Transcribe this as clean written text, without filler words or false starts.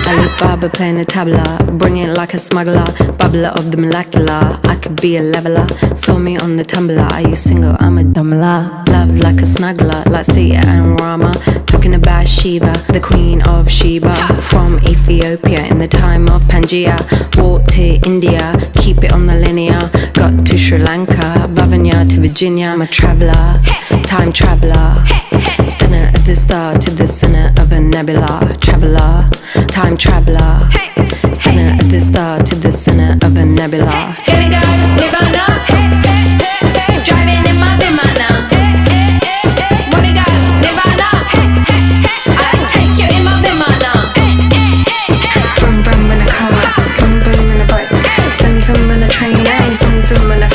Alibaba playing the tabla, bring it like a smuggler, bubbler of the molecular. I could be a leveler, saw me on the tumbler. Are you single? I'm a dumbler. Love like a snuggler, like Sita and Rama. Talking about Shiva, the queen of Sheba. From Ethiopia in the time of Pangaea. Walked to India, keep it on the linear. Got to Sri Lanka, Vavanya to Virginia. I'm a traveller, time traveller. Center of the star to the center of a nebula. Traveller, time traveller. Center of the star to the center of a nebula.